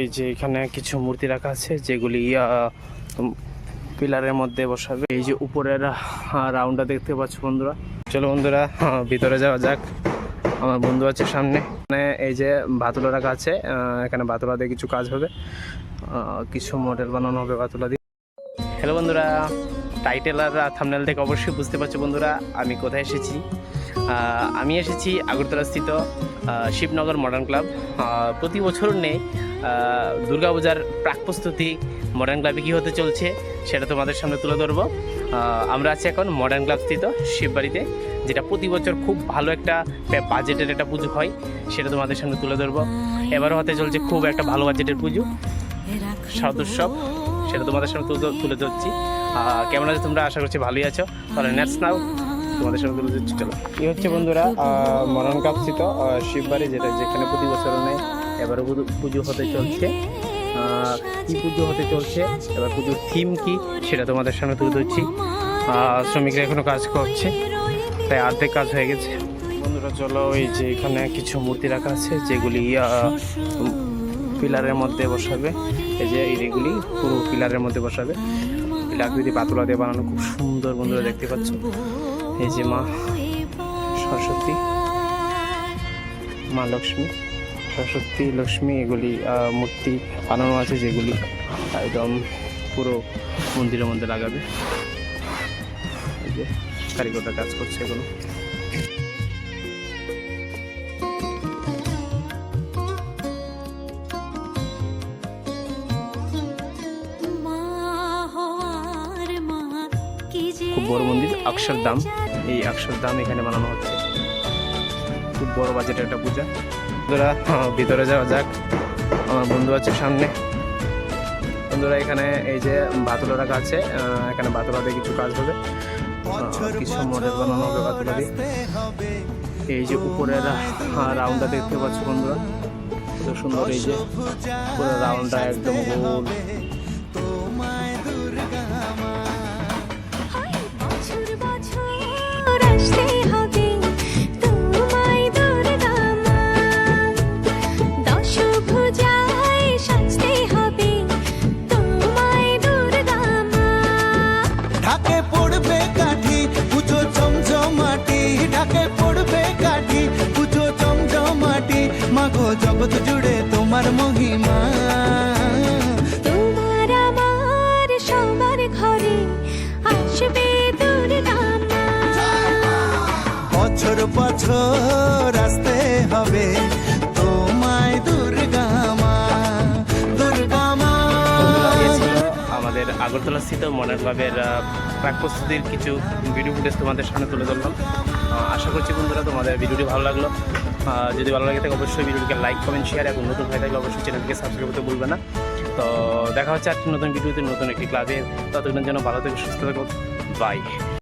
এই যে এখানে কিছু মূর্তি রাখা আছে যেগুলি পিলারের মধ্যে বসাবে। এই যে উপরের রাউন্ডটা দেখতে পাচ্ছ বন্ধুরা। চলো বন্ধুরা ভিতরে যাওয়া যাক। আমার বন্ধু আছে সামনে। এই যে বাতুলা রাখা আছে, এখানে বাতুলা দিয়ে কিছু কাজ হবে, কিছু মডেল বানানো হবে বাতুলা দিয়ে। হ্যালো বন্ধুরা, টাইটেল আর থাম্বনেল থেকে অবশ্যই বুঝতে পারছো বন্ধুরা আমি কোথায় এসেছি। আমি এসেছি আগরতলা স্থিত শিবনগর মডার্ন ক্লাব। প্রতি বছর নেই দুর্গাপূজার প্রাক প্রস্তুতি মডার্ন ক্লাবে কী হতে চলছে সেটা তোমাদের সামনে তুলে ধরবো। আমরা আছি এখন মডার্ন ক্লাব স্থিত শিববাড়িতে, যেটা প্রতি বছর খুব ভালো একটা বাজেটের একটা পুজো হয়, সেটা তোমাদের সামনে তুলে ধরবো। এবারও হতে চলছে খুব একটা ভালো বাজেটের পুজো শারদ উৎসব, সেটা তোমাদের সামনে তুলে ধরছি। কেমন আছে তোমরা? আশা করছি ভালোই আছো। তাহলে নেক্সট নাও তোমাদের সামনে তুলে ধরছি। চলো, এই হচ্ছে বন্ধুরা মডার্ন ক্লাব স্থিত শিববাড়ি, যেখানে প্রতি বছর নেই এবারও পুজো হতে চলছে। কী পুজো হতে চলছে, এবার পুজোর থিম কি সেটা তোমাদের সামনে তুলে ধরছি। শ্রমিকরা এখনো কাজ করছে, তাই অর্ধেক কাজ হয়ে গেছে। বন্ধুরা চলো, এই যে এখানে কিছু মূর্তি রাখা আছে যেগুলি পিলারের মধ্যে বসাবে। এই যে এইগুলি পুরো পিলারের মধ্যে বসাবে। আকৃতি পাতলা দিয়ে বানানো, খুব সুন্দর বন্ধুরা দেখতে পাচ্ছ। এই যে মা সরস্বতী, মা লক্ষ্মী, সরস্বতী, লক্ষ্মী, এগুলি মূর্তি বানানো আছে যেগুলি একদম পুরো মন্দিরের মধ্যে লাগাবে। এই যে কারিগররা কাজ করছে এগুলো। খুব বড় মন্দির, অক্ষরধাম। এই অক্ষরধাম এখানে বানানো হচ্ছে, খুব বড় বাজেটের একটা পূজা। বন্ধুরা ভিতরে যাওয়া যাক। আমার বন্ধু আছে সামনে। বন্ধুরা এখানে এই যে বাতুলা রাখা আছে, এখানে বাতুলা দিয়ে কিছু কাজ হবে, কিছু মডেল বানানো হবে বাতুলা দিয়ে। এই যে উপরের রাউন্ডটা দেখতে পাচ্ছ বন্ধুরা, কত সুন্দর। এই যে পুরো রাউন্ডটা একদম গোল। জগৎ জুড়ে তোমার মহিমা, তোমার আমার সবার ঘরে আসবে দুর্গা মা। বছর বছর আসতে হবে তোমায় দুর্গা মা, দুর্গা মা। আমাদের আগরতলা স্থিত মডার্ন ক্লাবের প্রাক প্রস্তুতির কিছু ভিডিও ফুটেজ তোমাদের সামনে তুলে ধরলাম। আশা করছি বন্ধুরা তোমাদের ভিডিওটি ভালো লাগলো। যদি ভালো লাগে থাকে অবশ্যই ভিডিওটিকে লাইক, কমেন্ট, শেয়ার, এবং নতুন হয়ে থাকলে অবশ্যই চ্যানেলটিকে সাবস্ক্রাইব করতে ভুলবে না। তো দেখা হচ্ছে একটি নতুন ভিডিওতে, নতুন একটি ক্লাবে। ততক্ষণের জন্য ভালো থেকো, সুস্থ থেকো, বাই।